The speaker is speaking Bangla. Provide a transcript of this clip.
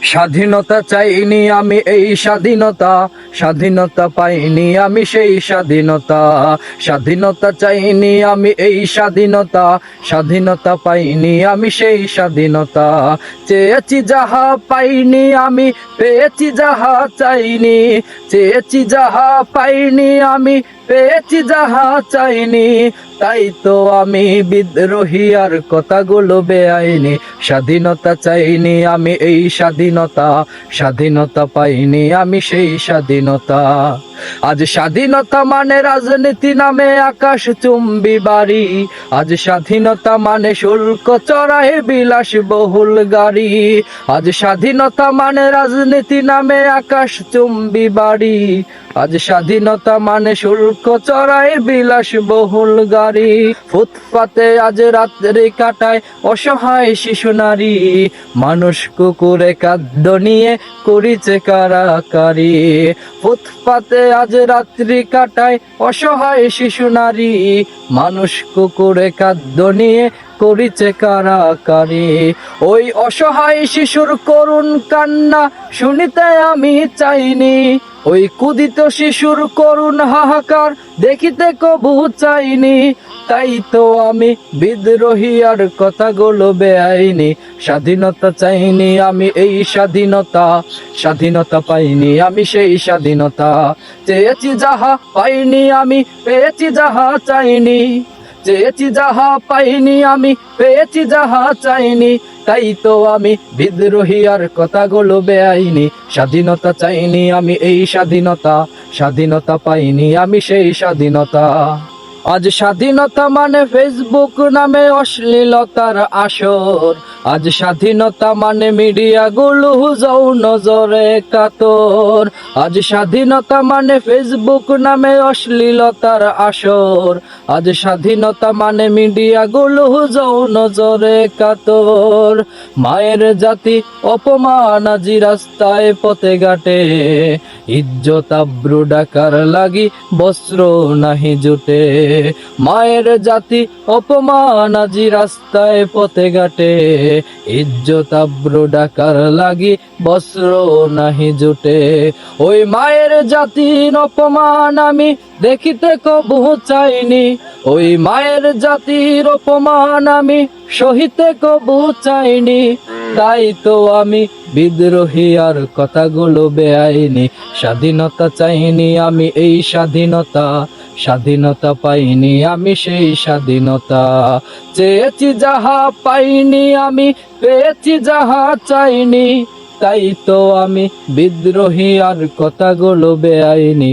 স্বাধীনতা চাইনি আমি এই স্বাধীনতা, স্বাধীনতা পাইনি আমি সেই স্বাধীনতা। স্বাধীনতা চাইনি আমি এই স্বাধীনতা, স্বাধীনতা পাইনি আমি সেই স্বাধীনতা। চেয়েছি যাহা পাইনি আমি, পেয়েছি যাহা চাইনি। চেয়েছি যাহা পাইনি আমি, পেয়েছি যাহা চাইনি। তাই তো আমি বিদ্রোহী আর কথাগুলো বেআইনি। স্বাধীনতা চাইনি আমি এই স্বাধীনতা, স্বাধীনতা পাইনি আমি সেই স্বাধীনতা। আজ স্বাধীনতা মানে রাজনীতি নামে আকাশ চুম্বি বাড়ি। আজ স্বাধীনতা মানে শুল্ক চড়াই বিলাস বহুল গাড়ি। আজ স্বাধীনতা মানে রাজনীতি নামে আকাশ চুম্বি বাড়ি। আজ স্বাধীনতা মানে শুল্ক চড়াই বিলাস বহুল গাড়ি। ফুটপাতে আজ রাত্রি কাটায় অসহায় শিশু নারী। মানুষ কুকুরে খাদ্য নিয়ে করিছে কারাকারি। ফুটপাতে আজ রাত্রি কাটায় অসহায় শিশু নারী। মানুষ কুকুরে খাদ্য নিয়ে করিছে কারাকারি। ওই অসহায় শিশুর করুণ কান্না শুনিতে আমি চাইনি। ওই কুদিত শিশুর করুণ হাহাকার দেখিতে কবু চাইনি। তাই তো আমি বিদ্রোহী আর কথাগুলো বেআইনি। স্বাধীনতা চাইনি আমি এই স্বাধীনতা, স্বাধীনতা পাইনি আমি সেই স্বাধীনতা। চেয়েছি যাহা পাইনি আমি, পেয়েছি যাহা চাইনি। চেয়েছি যাহা পাইনি আমি, পেয়েছি যাহা চাইনি। তাই তো আমি বিদ্রোহী আর কথাগুলো বেআইনি। স্বাধীনতা চাইনি আমি এই স্বাধীনতা, স্বাধীনতা পাইনি আমি সেই স্বাধীনতা। আজ স্বাধীনতা মানে ফেসবুক নামে অশ্লীলতার আসর। আজ স্বাধীনতা মানে মিডিয়াগুলো যৌন নজরে কাতর। আজ স্বাধীনতা মানে ফেসবুক নামে অশ্লীলতার আসর। আজ স্বাধীনতা মানে মিডিয়াগুলো যৌন নজরে কাতর। মায়ের জাতি অপমান আজি রাস্তায় পথে ঘাটে। ইজ্জত আব্রু ডাকার লাগি বস্ত্র নাহি জুটে। মায়ের জাতি অপমান আজি রাস্তায় পথে ঘাটে। ইজ্জত আব্রু ডাকার লাগি বস্ত্র নাহি জুটে। ওই মায়ের জাতির অপমান আমি দেখিতে কবু চাইনি। ওই মায়ের জাতির অপমান আমি সহিতে কবু চাইনি। তাই তো আমি বিদ্রোহী আর কথাগুলো বেআইনি। স্বাধীনতা চাইনি আমি এই স্বাধীনতা, স্বাধীনতা পাইনি আমি সেই স্বাধীনতা। চেয়েছি যাহা পাইনি আমি, পেয়েছি যাহা চাইনি। তাই তো আমি বিদ্রোহী আর কথাগুলো বেআইনি।